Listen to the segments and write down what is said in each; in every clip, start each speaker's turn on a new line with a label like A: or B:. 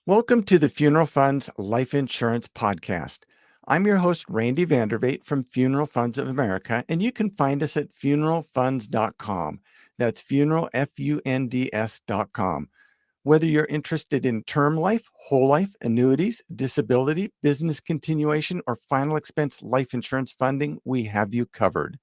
A: Welcome to the Funeral Funds Life Insurance Podcast. I'm your host, Randy Vandervate from Funeral Funds of America, and you can find us at funeralfunds.com. That's funeral, Funds.com. Whether you're interested in term life, whole life, annuities, disability, business continuation, or final expense life insurance funding, we have you covered.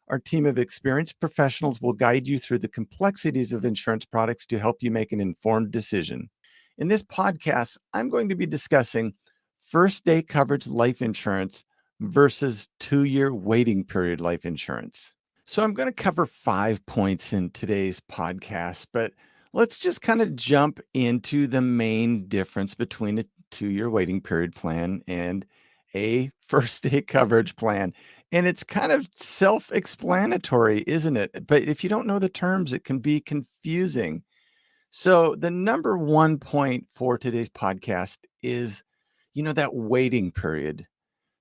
A: Our team of experienced professionals will guide you through the complexities of insurance products to help you make an informed decision. In this podcast, I'm going to be discussing first day coverage life insurance versus 2-year waiting period life insurance. So, I'm going to cover 5 points in today's podcast, but let's just kind of jump into the main difference between a 2-year waiting period plan and a first day coverage plan. And it's kind of self explanatory, isn't it? But if you don't know the terms, it can be confusing. So, the number one point for today's podcast is, that waiting period.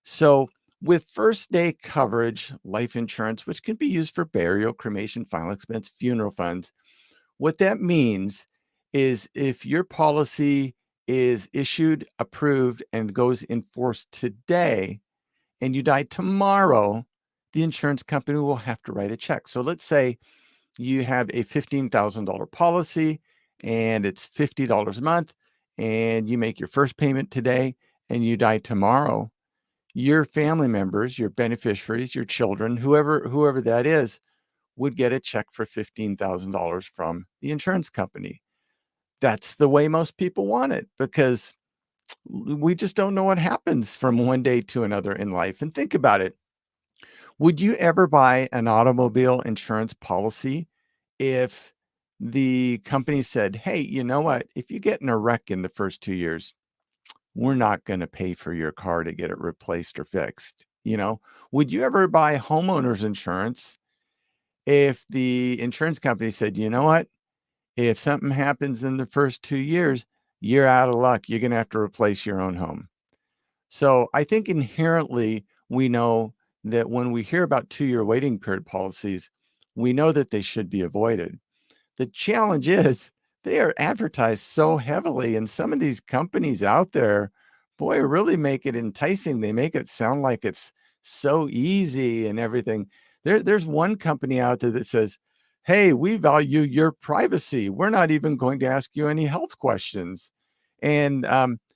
A: So, with first day coverage, life insurance, which can be used for burial, cremation, final expense, funeral funds, what that means is if your policy is issued, approved, and goes in force today, and you die tomorrow, the insurance company will have to write a check. So, let's say you have a $15,000 policy and it's $50 a month, and you make your first payment today and you die tomorrow. Your family members, your beneficiaries, your children, whoever that is, would get a check for $15,000 from the insurance company. That's the way most people want it because we just don't know what happens from one day to another in life. And think about it. Would you ever buy an automobile insurance policy if the company said, "Hey, you know what? If you get in a wreck in the first 2 years, we're not gonna pay for your car to get it replaced or fixed." Would you ever buy homeowners insurance if the insurance company said, "You know what? If something happens in the first 2 years, you're out of luck. You're gonna have to replace your own home." So I think inherently we know that when we hear about 2-year waiting period policies, we know that they should be avoided. The challenge is they are advertised so heavily, and some of these companies out there, boy, really make it enticing. They make it sound like it's so easy and everything. There's one company out there that says, "Hey, we value your privacy. We're not even going to ask you any health questions." And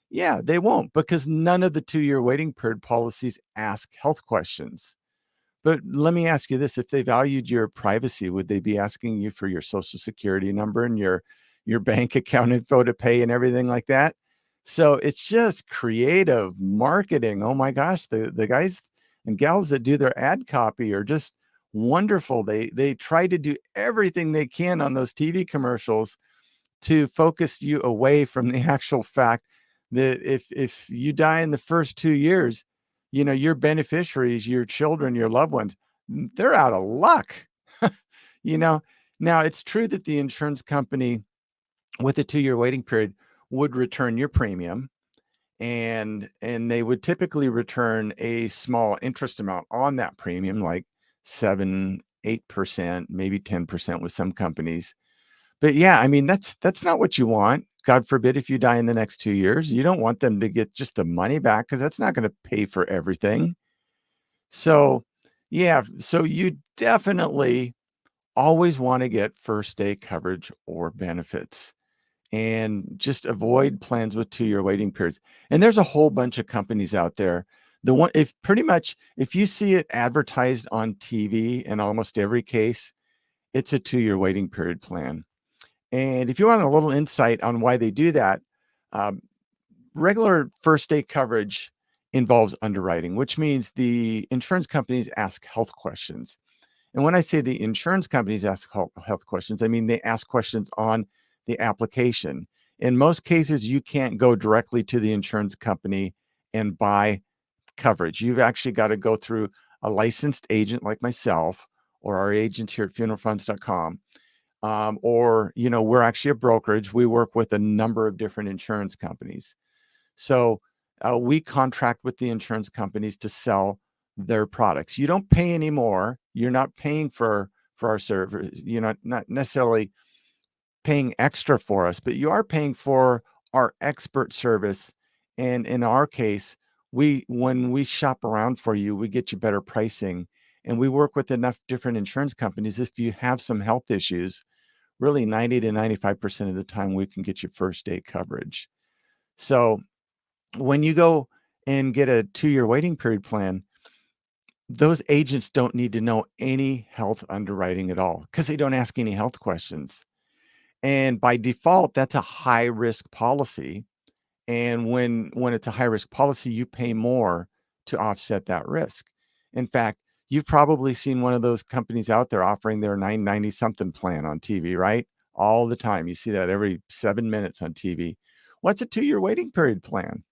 A: yeah, they won't because none of the 2-year waiting period policies ask health questions. But let me ask you this, if they valued your privacy, would they be asking you for your social security number and your bank account info to pay and everything like that? So it's just creative marketing. Oh my gosh, the guys and gals that do their ad copy are just wonderful. They try to do everything they can on those TV commercials to focus you away from the actual fact that if you die in the first 2 years, your beneficiaries, your children, your loved ones, they're out of luck. You know? Now, it's true that the insurance company with a 2-year waiting period would return your premium, and they would typically return a small interest amount on that premium, like 7, 8%, maybe 10% with some companies. But yeah, I mean, that's not what you want. God forbid if you die in the next 2 years, you don't want them to get just the money back because that's not gonna pay for everything. So, yeah, so you definitely always wanna get first day coverage or benefits, and just avoid plans with 2-year waiting periods. And there's a whole bunch of companies out there. The one if pretty much if you see it advertised on TV in almost every case, it's a 2-year waiting period plan. And if you want a little insight on why they do that, um, regular first day coverage involves underwriting, which means the insurance companies ask health questions. And when I say the insurance companies ask health questions, I mean they ask questions on the application. In most cases, you can't go directly to the insurance company and buy coverage. You've actually got to go through a licensed agent like myself or our agents here at funeralfunds.com, or we're actually a brokerage. We work with a number of different insurance companies. So we contract with the insurance companies to sell their products. You don't pay any more. You're not paying for our service. You're not necessarily paying extra for us, but you are paying for our expert service. And in our case, when we shop around for you, we get you better pricing. And we work with enough different insurance companies. If you have some health issues, really 90 to 95% of the time, we can get you first day coverage. So when you go and get a 2-year waiting period plan, those agents don't need to know any health underwriting at all because they don't ask any health questions. And by default, that's a high risk policy. And when it's a high risk policy, you pay more to offset that risk. In fact, you've probably seen one of those companies out there offering their 990 something plan on TV, right? All the time. You see that every 7 minutes on TV. What's a 2-year waiting period plan?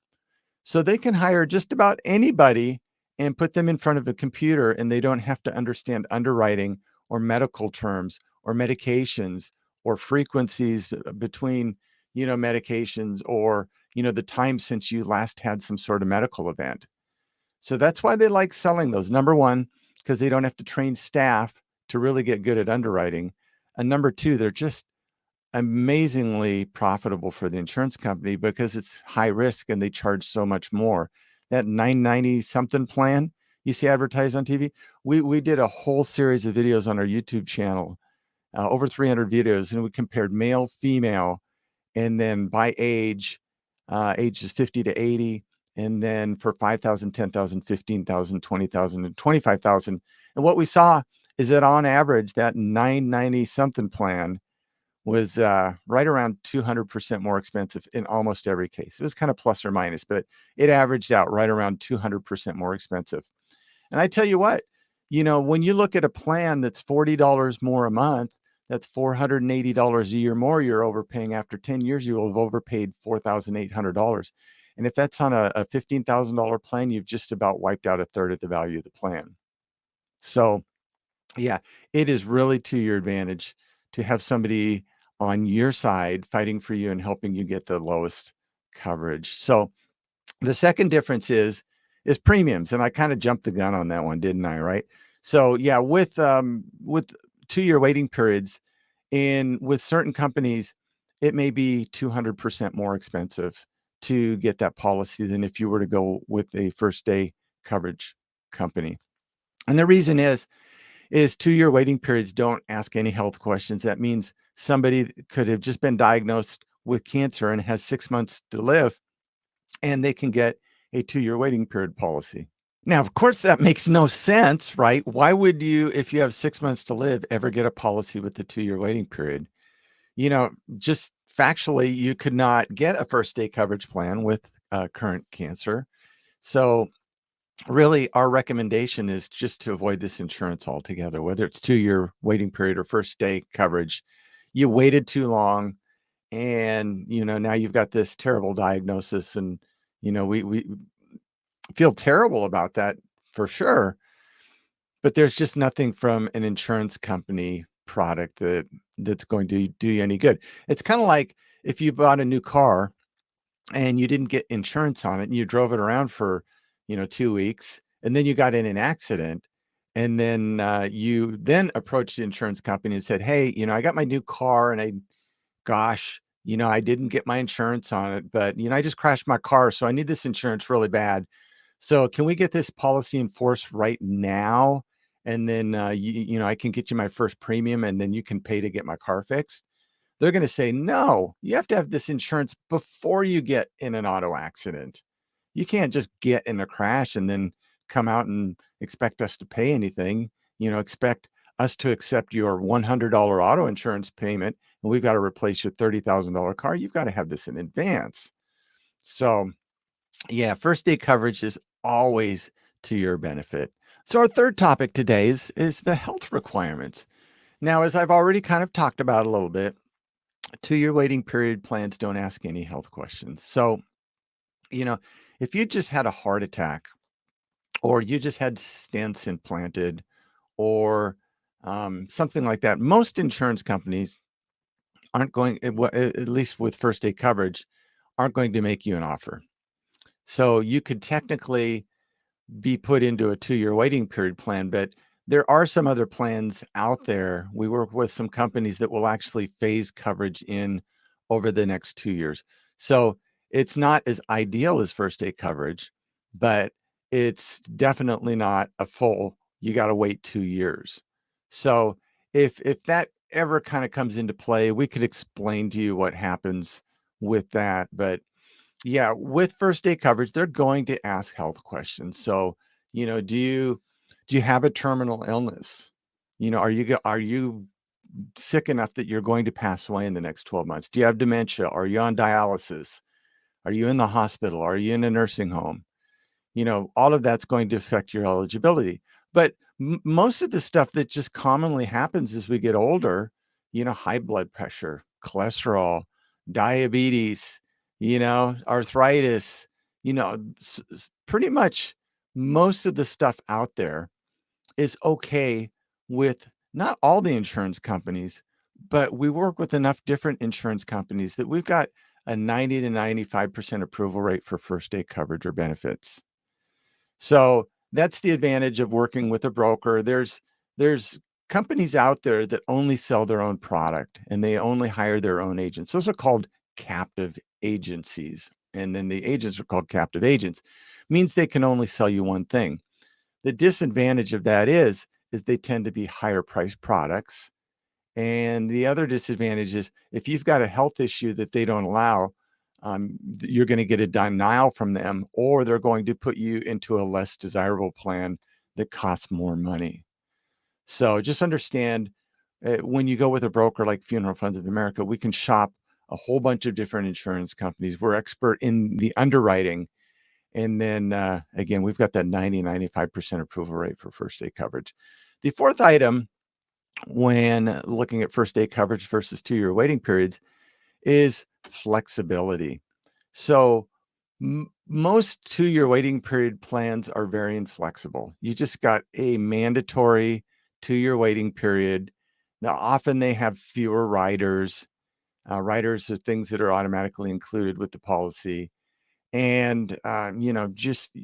A: So they can hire just about anybody and put them in front of a computer, and they don't have to understand underwriting or medical terms or medications or frequencies between, medications or, the time since you last had some sort of medical event. So that's why they like selling those. Number one, because they don't have to train staff to really get good at underwriting. And number two, they're just amazingly profitable for the insurance company because it's high risk and they charge so much more. That 990 something plan you see advertised on TV, we did a whole series of videos on our YouTube channel, over 300 videos, and we compared male, female, and then by age, ages 50 to 80, and then for 5,000, 10,000, 15,000, 20,000, and 25,000. And what we saw is that on average, that 990 something plan was right around 200% more expensive in almost every case. It was kind of plus or minus, but it averaged out right around 200% more expensive. And I tell you what, when you look at a plan that's $40 more a month, that's $480 a year more you're overpaying. After 10 years, you will have overpaid $4,800. And if that's on a $15,000 plan, you've just about wiped out a third of the value of the plan. So yeah, it is really to your advantage to have somebody on your side fighting for you and helping you get the lowest coverage. So the second difference is premiums, and I kind of jumped the gun on that one, didn't I? Right. So yeah, with 2-year waiting periods, in with certain companies, it may be 200% more expensive to get that policy than if you were to go with a first day coverage company. And the reason is 2-year waiting periods don't ask any health questions. That means somebody could have just been diagnosed with cancer and has 6 months to live, and they can get a 2-year waiting period policy. Now, of course, that makes no sense, right? Why would you, if you have 6 months to live, ever get a policy with the 2-year waiting period? Just factually, you could not get a first day coverage plan with current cancer. So really, our recommendation is just to avoid this insurance altogether, whether it's 2-year waiting period or first day coverage. You waited too long, and now you've got this terrible diagnosis, and we feel terrible about that for sure. But there's just nothing from an insurance company product that's going to do you any good. It's kind of like if you bought a new car and you didn't get insurance on it and you drove it around for 2 weeks, and then you got in an accident, and then you then approached the insurance company and said, hey, I got my new car, and I didn't get my insurance on it, but I just crashed my car, so I need this insurance really bad. So can we get this policy enforced right now, and then I can get you my first premium, and then you can pay to get my car fixed? They're gonna say, "No, you have to have this insurance before you get in an auto accident. You can't just get in a crash and then come out and expect us to pay anything. Expect us to accept your $100 auto insurance payment, and we've got to replace your $30,000 car. You've got to have this in advance." So, yeah, first day coverage is always to your benefit. So our third topic today is the health requirements. Now, as I've already kind of talked about a little bit, 2-year waiting period plans don't ask any health questions. So, you know, if you just had a heart attack, or you just had stents implanted, or something like that, most insurance companies aren't going, at least with first day coverage, aren't going to make you an offer. So you could technically be put into a 2-year waiting period plan, but there are some other plans out there. We work with some companies that will actually phase coverage in over the next 2 years. So it's not as ideal as first aid coverage, but it's definitely not a full, you got to wait 2 years. So if that ever kind of comes into play, we could explain to you what happens with that. But yeah, with first aid coverage, they're going to ask health questions. So, do you have a terminal illness? Are you sick enough that you're going to pass away in the next 12 months? Do you have dementia? Are you on dialysis? Are you in the hospital? Are you in a nursing home? All of that's going to affect your eligibility. But most of the stuff that just commonly happens as we get older, high blood pressure, cholesterol, diabetes, arthritis, pretty much most of the stuff out there is okay with not all the insurance companies, but we work with enough different insurance companies that we've got a 90 to 95% approval rate for first aid coverage or benefits. So that's the advantage of working with a broker. There's companies out there that only sell their own product and they only hire their own agents. Those are called captive agencies. And then the agents are called captive agents. Means they can only sell you one thing. The disadvantage of that is they tend to be higher priced products. And the other disadvantage is if you've got a health issue that they don't allow, you're going to get a denial from them, or they're going to put you into a less desirable plan that costs more money. So just understand when you go with a broker like Funeral Funds of America, we can shop a whole bunch of different insurance companies. We're expert in the underwriting. And then again, we've got that 95% approval rate for first aid coverage. The fourth item when looking at first aid coverage versus 2-year waiting periods is flexibility. So most 2-year waiting period plans are very inflexible. You just got a mandatory 2-year waiting period. Now, often they have fewer riders. Riders are things that are automatically included with the policy. And, just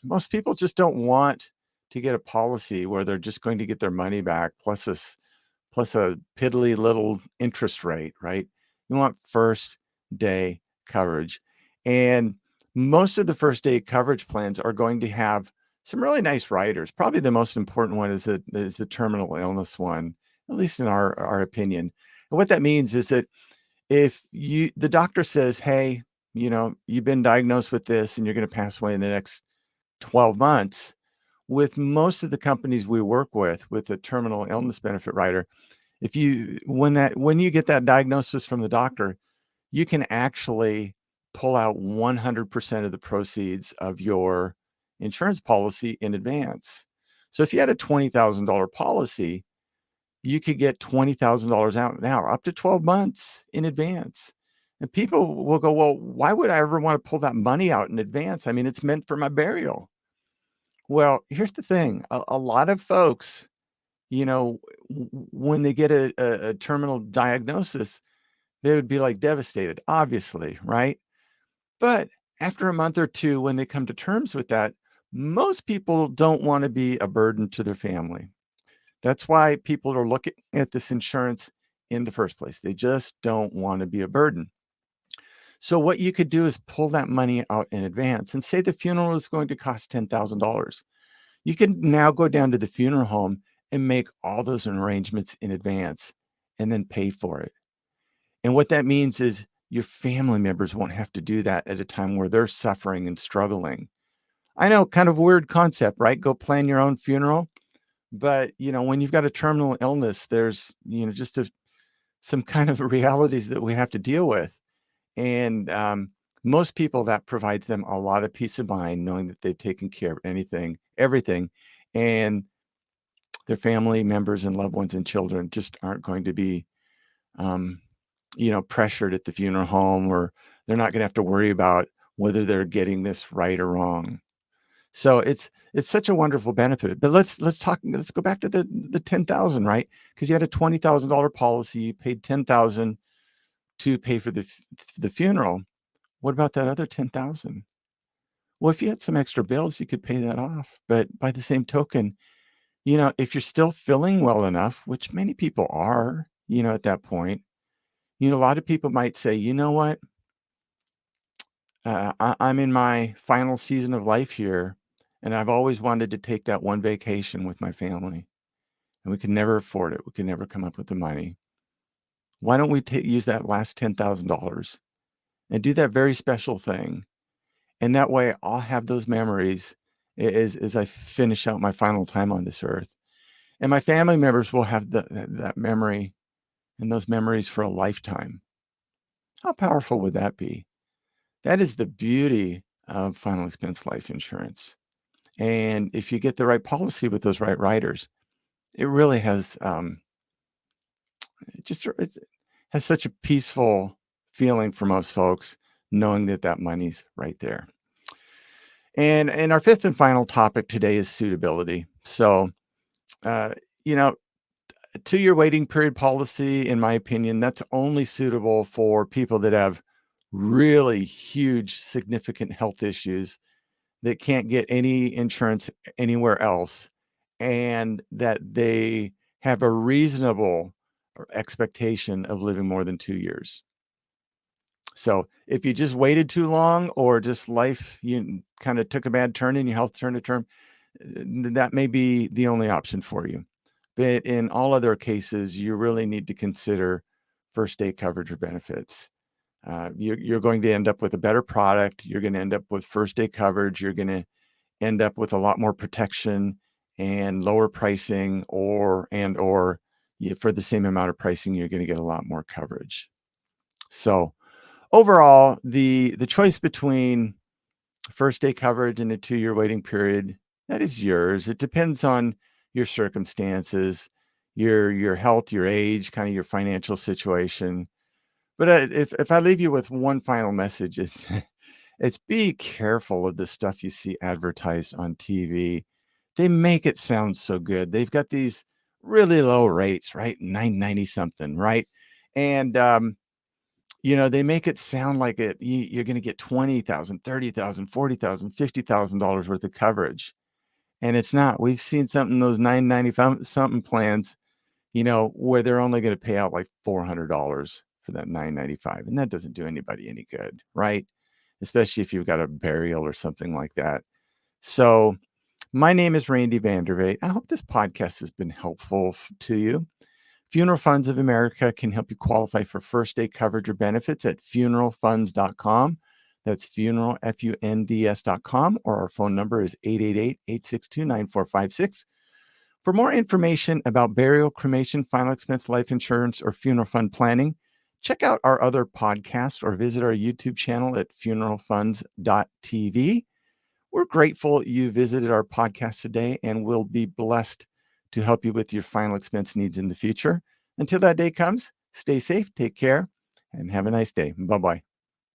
A: most people just don't want to get a policy where they're just going to get their money back plus a piddly little interest rate, right? You want first day coverage. And most of the first day coverage plans are going to have some really nice riders. Probably the most important one is the terminal illness one, at least in our opinion. And what that means is that if the doctor says, hey, you've been diagnosed with this and you're going to pass away in the next 12 months, with most of the companies we work with a terminal illness benefit rider, if you when you get that diagnosis from the doctor, you can actually pull out 100% of the proceeds of your insurance policy in advance. So if you had a $20,000 policy, you could get $20,000 out now, up to 12 months in advance. And people will go, well, why would I ever want to pull that money out in advance? I mean, it's meant for my burial. Well, here's the thing. A lot of folks, when they get a terminal diagnosis, they would be like devastated, obviously, right? But after a month or two, when they come to terms with that, most people don't want to be a burden to their family. That's why people are looking at this insurance in the first place. They just don't want to be a burden. So what you could do is pull that money out in advance and say the funeral is going to cost $10,000. You can now go down to the funeral home and make all those arrangements in advance and then pay for it. And what that means is your family members won't have to do that at a time where they're suffering and struggling. I know, kind of weird concept, right? Go plan your own funeral. But, when you've got a terminal illness, there's, just some kind of realities that we have to deal with. And most people, that provides them a lot of peace of mind knowing that they've taken care of everything. And their family members and loved ones and children just aren't going to be, um, pressured at the funeral home, or they're not going to have to worry about whether they're getting this right or wrong. So it's such a wonderful benefit. But let's go back to the 10,000, right? Because you had a $20,000 policy, you paid 10,000 to pay for the funeral. What about that other 10,000? Well, if you had some extra bills, you could pay that off. But by the same token, if you're still feeling well enough, which many people are, at that point, a lot of people might say, you know what? I'm in my final season of life here, and I've always wanted to take that one vacation with my family, and we could never afford it. We could never come up with the money. Why don't we use that last $10,000 and do that very special thing? And that way, I'll have those memories as I finish out my final time on this earth, and my family members will have that memory and those memories for a lifetime. How powerful would that be? That is the beauty of final expense life insurance. And if you get the right policy with those right riders, it really has it has such a peaceful feeling for most folks knowing that that money's right there. And our fifth and final topic today is suitability. So, uh, you know, a 2-year waiting period policy, in my opinion, that's only suitable for people that have really huge, significant health issues that can't get any insurance anywhere else, and that they have a reasonable expectation of living more than 2 years. So, if you just waited too long or just life you kinda took a bad turn and your health turned a turn, that may be the only option for you. But in all other cases, you really need to consider first day coverage or benefits. You're going to end up with a better product. You're going to end up with first day coverage. You're going to end up with a lot more protection and lower pricing, or for the same amount of pricing, you're going to get a lot more coverage. So overall, the choice between first day coverage and a 2-year waiting period, that is yours. It depends on your circumstances, your health, your age, kind of your financial situation. But if I leave you with one final message, it's it's be careful of the stuff you see advertised on TV. They make it sound so good. They've got these really low rates, right? 990 something, right? And they make it sound like you're going to get 20,000, 30,000, 40,000, $50,000 worth of coverage. And it's not. We've seen something, those 990 something plans, where they're only going to pay out like $400 for that 995. And that doesn't do anybody any good, right? Especially if you've got a burial or something like that. So my name is Randy Vandervate. I hope this podcast has been helpful to you. Funeral Funds of America can help you qualify for first day coverage or benefits at funeralfunds.com. That's funeral, FUNDS.com, or our phone number is 888-862-9456. For more information about burial, cremation, final expense life insurance, or funeral fund planning, check out our other podcasts or visit our YouTube channel at funeralfunds.tv. We're grateful you visited our podcast today, and we'll be blessed to help you with your final expense needs in the future. Until that day comes, stay safe, take care, and have a nice day. Bye-bye.